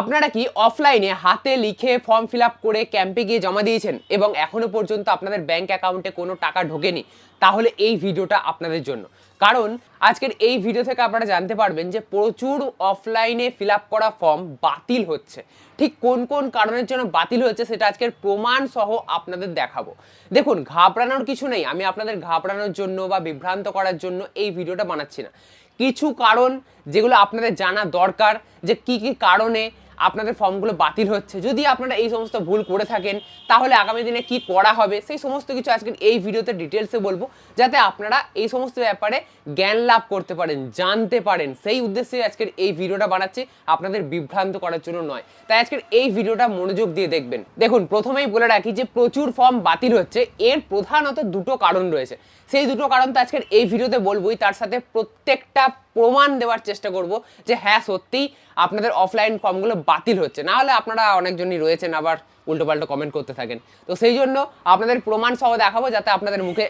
আপনারা কি অফলাইনে হাতে লিখে ফর্ম ফিল আপ করে ক্যাম্পে গিয়ে জমা দিয়েছেন এবং এখনো পর্যন্ত আপনাদের ব্যাংক অ্যাকাউন্টে কোনো টাকা ঢোকেনি? তাহলে এই ভিডিওটা আপনাদের জন্য। কারণ আজকের এই ভিডিও থেকে আপনারা জানতে পারবেন যে প্রচুর অফলাইনে ফিল আপ করা ফর্ম বাতিল হচ্ছে। ঠিক কোন কোন কারণের জন্য বাতিল হচ্ছে সেটা আজকের প্রমাণ সহ আপনাদের দেখাবো। দেখুন, ঘাবড়ানোর কিছু নেই। আমি আপনাদের ঘাবড়ানোর জন্য বা বিভ্রান্ত করার জন্য এই ভিডিওটা বানাচ্ছি না। কিছু কারণ যেগুলো আপনাদের জানা দরকার, যে কি কি কারণে আপনাদের ফর্মগুলো বাতিল হচ্ছে। যদি আপনারা এই সমস্ত ভুল করে থাকেন তাহলে আগামী দিনে কি করা হবে সেই সমস্ত কিছু আজকের এই ভিডিওতে ডিটেলসে বলবো, যাতে আপনারা এই সমস্ত ব্যাপারে জ্ঞান লাভ করতে পারেন, জানতে পারেন। সেই উদ্দেশ্যে আজকের এই ভিডিওটা বানাচ্ছি, আপনাদের বিভ্রান্ত করার জন্য নয়। তাই আজকের এই ভিডিওটা মনোযোগ দিয়ে দেখবেন। দেখুন, প্রথমেই বলে রাখি যে প্রচুর ফর্ম বাতিল হচ্ছে, এর প্রধানত দুটো কারণ রয়েছে। সেই দুটো কারণ তো আজকের এই ভিডিওতে বলবোই, তার সাথে প্রত্যেকটা প্রমাণ দেওয়ার চেষ্টা করব যে হ্যাঁ সত্যিই আপনাদের অফলাইন ফর্মগুলো বাতিল হচ্ছে। না হলে আপনারা অনেকজনই রয়েছেন আবার উল্টোপাল্টো কমেন্ট করতে থাকেন, তো সেই জন্য আপনাদের প্রমাণ সহ দেখাবো যাতে আপনাদের মুখে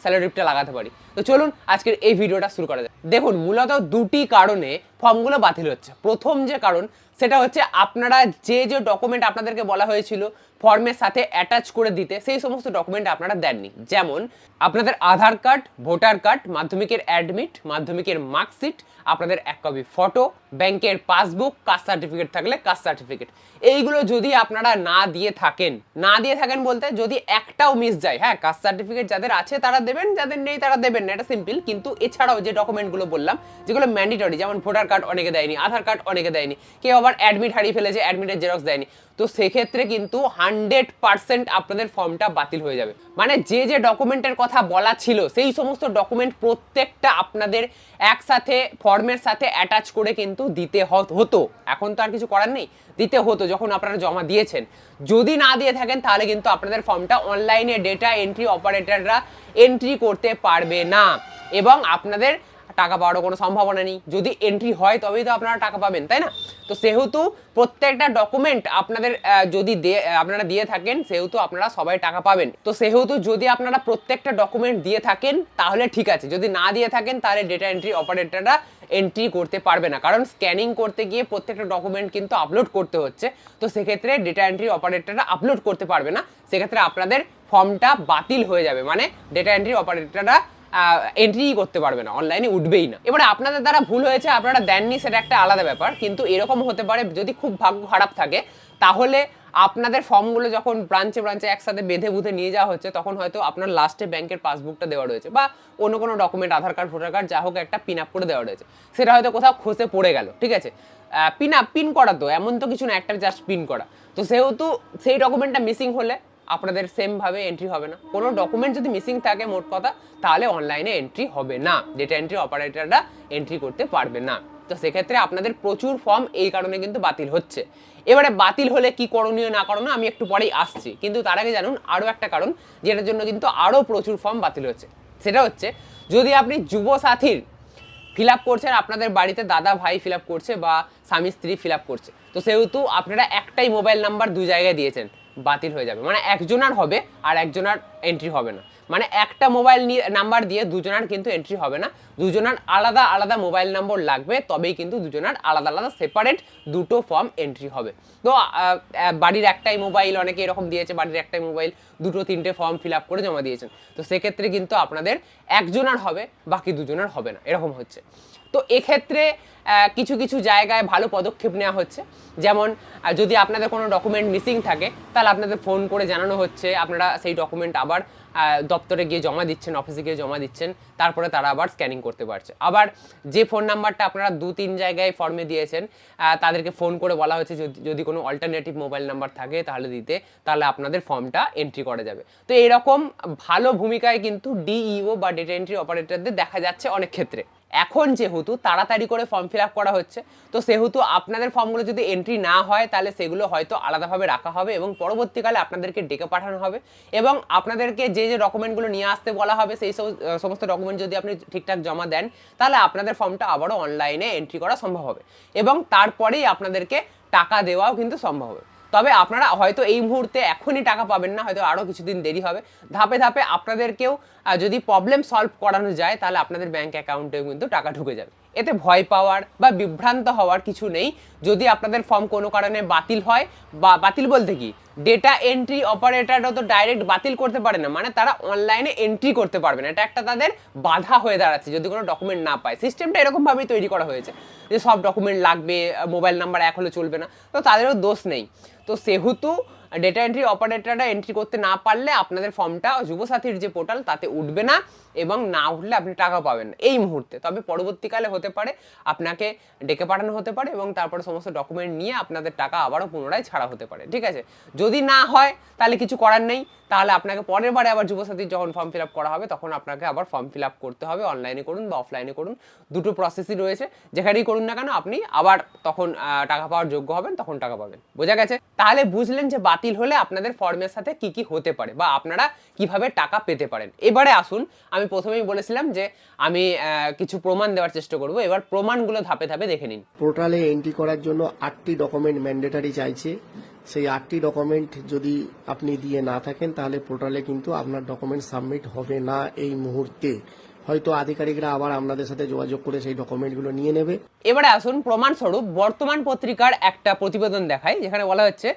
স্যালারিটা লাগাতে পারি। তো চলুন আজকের এই ভিডিওটা শুরু করা যায়। দেখুন, মূলত দুটি কারণে ফর্মগুলো বাতিল হচ্ছে। প্রথম যে কারণ সেটা হচ্ছে আপনারা যে যে ডকুমেন্ট আপনাদেরকে বলা হয়েছিল ফর্মের সাথে অ্যাটাচ করে দিতে, সেই সমস্ত ডকুমেন্ট আপনারা দেননি। যেমন আপনাদের আধার কার্ড, ভোটার কার্ড, মাধ্যমিকের অ্যাডমিট, মাধ্যমিকের মার্কশিট, আপনাদের এক কপি ফটো, ব্যাংকের পাসবুক, কাস্ট সার্টিফিকেট থাকলে কাস্ট সার্টিফিকেট, এইগুলো যদি আপনারা না দিয়ে থাকেন বলতে যদি একটাও মিস যায়, হ্যাঁ কাস্ট সার্টিফিকেট যাদের আছে তারা দেবেন, যাদের নেই তারা দেবেন না, এটা সিম্পল। কিন্তু এছাড়াও যে ডকুমেন্টগুলো বললাম যেগুলো ম্যান্ডেটরি, যেমন ভোটার কার্ড অনেকে দেয়নি, আধার কার্ড অনেকে দেয়নি, কেউ আবার অ্যাডমিট হারিয়ে ফেলেছে, অ্যাডমিটের জেরক্স দেয়নি, তো সেক্ষেত্রে কিন্তু 100% আপনাদের ফর্মটা বাতিল হয়ে যাবে। মানে যে যে ডকুমেন্টের কথা বলা ছিল সেই সমস্ত ডকুমেন্ট প্রত্যেকটা আপনাদের একসাথে ফর্মের সাথে অ্যাটাচ করে কিন্তু দিতে হতো। এখন তো আর কিছু করার নেই, দিতে হতো যখন আপনারা জমা দিয়েছেন। যদি না দিয়ে থাকেন তাহলে কিন্তু আপনাদের ফর্মটা অনলাইনে ডেটা এন্ট্রি অপারেটররা এন্ট্রি করতে পারবে না এবং আপনাদের টাকা পাওয়ারও কোনো সম্ভাবনা নেই। যদি এন্ট্রি হয় তবেই তো আপনারা টাকা পাবেন, তাই না? তো সেহেতু প্রত্যেকটা ডকুমেন্ট আপনাদের যদি আপনারা দিয়ে থাকেন সেহেতু আপনারা সবাই টাকা পাবেন। তো সেহেতু যদি আপনারা প্রত্যেকটা ডকুমেন্ট দিয়ে থাকেন তাহলে ঠিক আছে, যদি না দিয়ে থাকেন তাহলে ডেটা এন্ট্রি অপারেটররা এন্ট্রি করতে পারবে না, কারণ স্ক্যানিং করতে গিয়ে প্রত্যেকটা ডকুমেন্ট কিন্তু আপলোড করতে হচ্ছে। তো সেক্ষেত্রে ডেটা এন্ট্রি অপারেটররা আপলোড করতে পারবে না, সেক্ষেত্রে আপনাদের ফর্মটা বাতিল হয়ে যাবে। মানে ডেটা এন্ট্রি অপারেটররা এন্ট্রি করতে পারবে না, অনলাইনে উঠবেই না। এবারে আপনাদের দ্বারা ভুল হয়েছে, আপনারা দেননি, সেটা একটা আলাদা ব্যাপার। কিন্তু এরকম হতে পারে যদি খুব ভাগ্য খারাপ থাকে, তাহলে আপনাদের ফর্মগুলো যখন ব্রাঞ্চে একসাথে বেঁধে বুধে নিয়ে যাওয়া হচ্ছে তখন হয়তো আপনার লাস্টে ব্যাংকের পাসবুকটা দেওয়া রয়েছে বা অন্য কোনো ডকুমেন্ট, আধার কার্ড, ভোটার কার্ড, যা হোক একটা পিন আপ করে দেওয়া রয়েছে, সেটা হয়তো কোথাও খসে পড়ে গেল। ঠিক আছে, পিন করা তো এমন তো কিছু না, একটা জাস্ট পিন করা। তো সেহেতু সেই ডকুমেন্টটা মিসিং হলে আপনাদের সেমভাবে এন্ট্রি হবে না। কোনো ডকুমেন্ট যদি মিসিং থাকে মোট কথা, তাহলে অনলাইনে এন্ট্রি হবে না, ডেটা এন্ট্রি অপারেটররা এন্ট্রি করতে পারবে না। তো সেক্ষেত্রে আপনাদের প্রচুর ফর্ম এই কারণে কিন্তু বাতিল হচ্ছে। এবারে বাতিল হলে কি করণীয় না করণীয় আমি একটু পরেই আসছি, কিন্তু তার আগে জানুন আরও একটা কারণ যেটার জন্য কিন্তু আরও প্রচুর ফর্ম বাতিল হচ্ছে। সেটা হচ্ছে যদি আপনি যুব সাথীর ফিল আপ করছেন, আপনাদের বাড়িতে দাদা ভাই ফিল আপ করছে বা স্বামী স্ত্রী ফিল আপ করছে, তো সেহেতু আপনারা একটাই মোবাইল নাম্বার দু জায়গায় দিয়েছেন, বাতিল হয়ে যাবে। মানে একজনার হবে আর একজনার এন্ট্রি হবে না। মানে একটা মোবাইল নাম্বার দিয়ে দুজনার কিন্তু এন্ট্রি হবে না, দুজনার আলাদা আলাদা মোবাইল নম্বর লাগবে, তবেই কিন্তু দুজনার আলাদা আলাদা সেপারেট দুটো ফর্ম এন্ট্রি হবে। তো বাড়ির একটাই মোবাইল, অনেকে এরকম দিয়েছে, বাড়ির একটাই মোবাইল দুটো তিনটে ফর্ম ফিল আপ করে জমা দিয়েছেন, তো সেক্ষেত্রে কিন্তু আপনাদের একজনার হবে, বাকি দুজনার হবে না, এরকম হচ্ছে। তো এক্ষেত্রে কিছু কিছু জায়গায় ভালো পদক্ষেপ নেওয়া হচ্ছে। যেমন যদি আপনাদের কোনো ডকুমেন্ট মিসিং থাকে তাহলে আপনাদের ফোন করে জানানো হচ্ছে, আপনারা সেই ডকুমেন্ট আবার দপ্তরে গিয়ে জমা দিচ্ছেন, অফিসে গিয়ে জমা দিচ্ছেন, তারপরে তারা আবার স্ক্যানিং করতে পারছে। আবার যে ফোন নাম্বারটা আপনারা 2-3 জায়গায় ফর্মে দিয়েছেন তাদেরকে ফোন করে বলা হচ্ছে যদি কোনো অল্টারনেটিভ মোবাইল নাম্বার থাকে তাহলে দিতে, তাহলে আপনাদের ফর্মটা এন্ট্রি করা যাবে। তো এরকম ভালো ভূমিকায় কিন্তু ডিইও বা ডেটা এন্ট্রি অপারেটরদের দেখা যাচ্ছে অনেক ক্ষেত্রে। এখন যেহেতু তাড়াতাড়ি করে ফর্ম ফিল আপ করা হচ্ছে, তো সেহেতু আপনাদের ফর্মগুলো যদি এন্ট্রি না হয় তাহলে সেগুলো হয়তো আলাদাভাবে রাখা হবে এবং পরবর্তীকালে আপনাদেরকে ডেকে পাঠানো হবে এবং আপনাদেরকে যে যে ডকুমেন্টগুলো নিয়ে আসতে বলা হবে সেই সমস্ত ডকুমেন্ট যদি আপনি ঠিকঠাক জমা দেন তাহলে আপনাদের ফর্মটা আবারও অনলাইনে এন্ট্রি করা সম্ভব হবে এবং তারপরেই আপনাদেরকে টাকা দেওয়াও কিন্তু সম্ভব হবে। তবে আপনারা হয়তো এই মুহূর্তে এখনই টাকা পাবেন না, হয়তো আরও কিছুদিন দেরি হবে। ধাপে ধাপে আপনাদেরকেও যদি প্রবলেম সলভ করানো যায় তাহলে আপনাদের ব্যাংক অ্যাকাউন্টেও কিন্তু টাকা ঢুকে যাবে। এতে ভয় পাওয়ার বা বিভ্রান্ত হওয়ার কিছু নেই। যদি আপনাদের ফর্ম কোনো কারণে বাতিল হয়, বা বাতিল বলতে কি, ডেটা এন্ট্রি অপারেটররা তো ডাইরেক্ট বাতিল করতে পারে না, মানে তারা অনলাইনে এন্ট্রি করতে পারবে না, এটা একটা তাদের বাধা হয়ে দাঁড়াচ্ছে যদি কোনো ডকুমেন্ট না পায়। সিস্টেমটা এরকমভাবেই তৈরি করা হয়েছে যে সব ডকুমেন্ট লাগবে, মোবাইল নাম্বার এক হলে চলবে না, তো তাদেরও দোষ নেই। তো সেহেতু ডেটা এন্ট্রি অপারেটররা এন্ট্রি করতে না পারলে আপনাদের ফর্মটা যুবসাথীর যে পোর্টাল তাতে উঠবে না, এবং না উঠলে আপনি টাকা পাবেন না এই মুহূর্তে। তবে পরবর্তীকালে হতে পারে আপনাকে ডেকে পাঠানো হতে পারে এবং তারপরে সমস্ত ডকুমেন্ট নিয়ে আপনাদের টাকা আবারও পুনরায় ছাড়া হতে পারে, ঠিক আছে। যদি না হয় তাহলে কিছু করার নেই, তাহলে আপনাকে পরের বারে আবার যুবসাথীর যখন ফর্ম ফিল আপ করা হবে তখন আপনাকে আবার ফর্ম ফিল আপ করতে হবে, অনলাইনে করুন বা অফলাইনে করুন, দুটো প্রসেসই রয়েছে, যেখানেই করুন না কেন আপনি আবার তখন টাকা পাওয়ার যোগ্য হবেন, তখন টাকা পাবেন। বোঝা গেছে? তাহলে বুঝলেন যে বাতিল হলে আপনাদের ফর্মের সাথে কি কি হতে পারে বা আপনারা কিভাবে টাকা পেতে পারেন। এবারে আসুন, আমি প্রথমেই বলেছিলাম যে আমি কিছু প্রমাণ দেওয়ার চেষ্টা করব, এবার প্রমাণগুলো ধাপে ধাপে দেখে নিন। পোর্টালে এন্ট্রি করার জন্য 8টি ডকুমেন্ট ম্যান্ডেটারি চাইছে। সেই 8টি ডকুমেন্ট যদি আপনি দিয়ে না থাকেন তাহলে পোর্টালে কিন্তু আপনার ডকুমেন্ট সাবমিট হবে না এই মুহূর্তে। হয়তো আধিকারিকরা আবার আপনাদের সাথে যোগাযোগ করে সেই ডকুমেন্টগুলো নিয়ে নেবে। এবারে আসুন প্রমাণস্বরূপ বর্তমান পত্রিকার একটা প্রতিবেদন দেখাই, যেখানে বলা হচ্ছে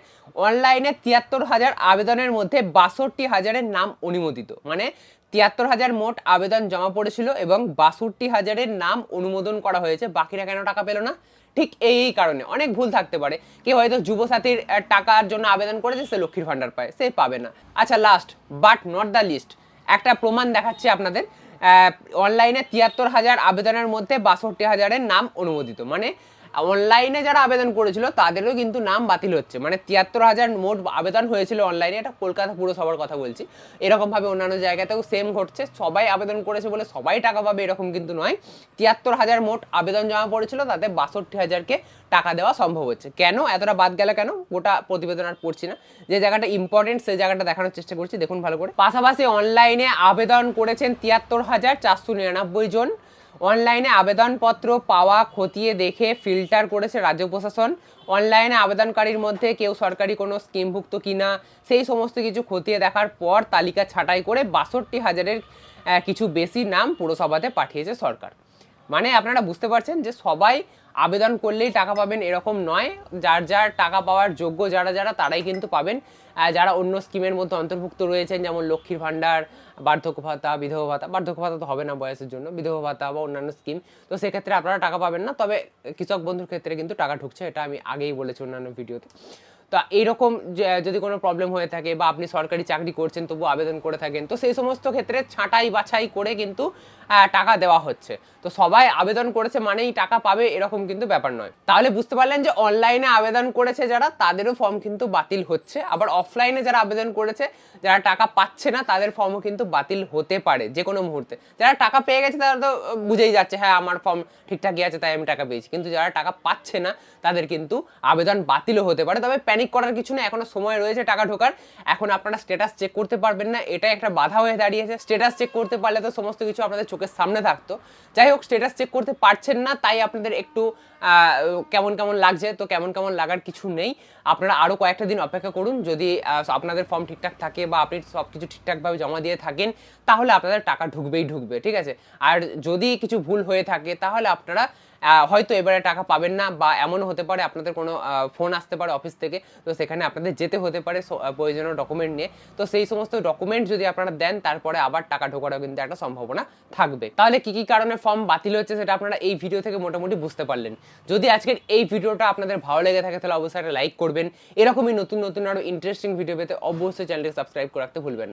অনলাইনে 73,000 আবেদনের মধ্যে 62,000-এর নাম অনুমোদিত। মানে 73,000 মোট আবেদন জমা পড়েছিল এবং 62,000-এর নাম অনুমোদন করা হয়েছে, বাকিরা কেন টাকা পেল না? ঠিক এই কারণে। অনেক ভুল থাকতে পারে, কেউ হয়তো যুবসাথীর টাকার জন্য আবেদন করেছে, সে লক্ষ্মীর ভান্ডার পায়, সে পাবে না। আচ্ছা, লাস্ট বাট নট দ্য লিস্ট একটা প্রমাণ দেখাচ্ছে আপনাদের। অনলাইনে 73,000 আবেদনের মধ্যে 62,000-এর নাম অনুমোদিত, মানে অনলাইনে যারা আবেদন করেছিল তাদেরও কিন্তু নাম বাতিল হচ্ছে। মানে 73,000 মোট আবেদন হয়েছিল অনলাইনে, এটা কলকাতা পুরসভার কথা বলছি। এরকমভাবে অন্যান্য জায়গাতেও সেম ঘটছে, সবাই আবেদন করেছে বলে সবাই টাকা পাবে এরকম কিন্তু নয়। 73,000 মোট আবেদন জমা পড়েছিল, তাতে 62,000-কে টাকা দেওয়া সম্ভব হচ্ছে। কেন এতটা বাদ গেল কেন, গোটা প্রতিবেদন আর পড়ছি না, যে জায়গাটা ইম্পর্টেন্ট সেই জায়গাটা দেখানোর চেষ্টা করছি, দেখুন ভালো করে। পাশাপাশি অনলাইনে আবেদন করেছেন 73,499 জন। অনলাইনে আবেদনপত্র পাওয়া খতিয়ে দেখে ফিল্টার করেছে রাজ্য প্রশাসন। অনলাইনে আবেদনকারীর মধ্যে কেউ সরকারি কোনো স্কিমভুক্ত কিনা সেই সমস্ত কিছু খতিয়ে দেখার পর তালিকা ছাঁটাই করে 62,000-এর কিছু বেশি নাম পুরসভাতে পাঠিয়েছে সরকার। মানে আপনারা বুঝতে পারছেন যে সবাই আবেদন করলেই টাকা পাবেন এরকম নয়, যার যার টাকা পাওয়ার যোগ্য যারা যারা তারাই কিন্তু পাবেন। যারা অন্য স্কিমের মধ্যে অন্তর্ভুক্ত রয়েছেন, যেমন লক্ষ্মীর ভাণ্ডার, বার্ধক্য ভাতা, বিধবা ভাতা, বার্ধক্য ভাতা তো হবে না বয়সের জন্য, বিধবা ভাতা বা অন্যান্য স্কিম, তো সেক্ষেত্রে আপনারা টাকা পাবেন না। তবে কৃষক বন্ধুর ক্ষেত্রে কিন্তু টাকা ঢুকছে, এটা আমি আগেই বলেছি অন্যান্য ভিডিওতে। তো এইরকম যদি কোনো প্রবলেম হয়ে থাকে বা আপনি সরকারি চাকরি করছেন তবু আবেদন করে থাকেন, তো সেই সমস্ত ক্ষেত্রে ছাঁটাই বাছাই করে কিন্তু টাকা দেওয়া হচ্ছে। তো সবাই আবেদন করেছে মানেই টাকা পাবে এরকম কিন্তু ব্যাপার নয়। তাহলে বুঝতে পারলেন যে অনলাইনে আবেদন করেছে যারা, তাদেরও ফর্ম কিন্তু বাতিল হচ্ছে, আবার অফলাইনে যারা আবেদন করেছে, যারা টাকা পাচ্ছে না, তাদের ফর্মও কিন্তু বাতিল হতে পারে যে কোনো মুহূর্তে। যারা টাকা পেয়ে গেছে তারা তো বুঝেই যাচ্ছে হ্যাঁ আমার ফর্ম ঠিকঠাকই আছে তাই আমি টাকা পেয়েছি, কিন্তু যারা টাকা পাচ্ছে না তাদের কিন্তু আবেদন বাতিলও হতে পারে। তবে প্যানিক করার কিছু না, এখনো সময় রয়েছে টাকা ঢোকার। এখন আপনারা স্ট্যাটাস চেক করতে পারবেন না, এটা একটা বাধা হয়ে দাঁড়িয়েছে। স্ট্যাটাস চেক করতে পারলে তো সমস্ত কিছু আপনাদের চোখের সামনে থাকতো। যাই হোক, স্ট্যাটাস চেক করতে পারছেন না, তাই আপনাদের একটু কেমন কেমন লাগছে। তো কেমন কেমন লাগার কিছু নেই, আপনারা আরও কয়েকটা দিন অপেক্ষা করুন। যদি আপনাদের ফর্ম ঠিকঠাক থাকে বা আপনি সব কিছু ঠিকঠাকভাবে জমা দিয়ে থাকেন, তাহলে আপনাদের টাকা ঢুকবেই ঢুকবে, ঠিক আছে। আর যদি কিছু ভুল হয়ে থাকে তাহলে আপনারা হয়তো এবারে টাকা পাবেন না, বা এমনও হতে পারে আপনাদের কোনো ফোন আসতে পারে অফিস থেকে, তো সেখানে আপনাদের যেতে হতে পারে প্রয়োজনীয় ডকুমেন্ট নিয়ে। তো সেই সমস্ত ডকুমেন্ট যদি আপনারা দেন তারপরে আবার টাকা ঢোকারও কিন্তু একটা সম্ভাবনা থাকবে। তাহলে কি কি কারণে ফর্ম বাতিল হচ্ছে সেটা আপনারা এই ভিডিও থেকে মোটামুটি বুঝতে পারলেন। যদি আজকের এই ভিডিওটা আপনাদের ভালো লেগে থাকে তাহলে অবশ্যই একটা লাইক করবেন। এরকমই নতুন নতুন আরও ইন্টারেস্টিং ভিডিও পেতে অবশ্যই চ্যানেলটি সাবস্ক্রাইব করে রাখতে ভুলবেন না।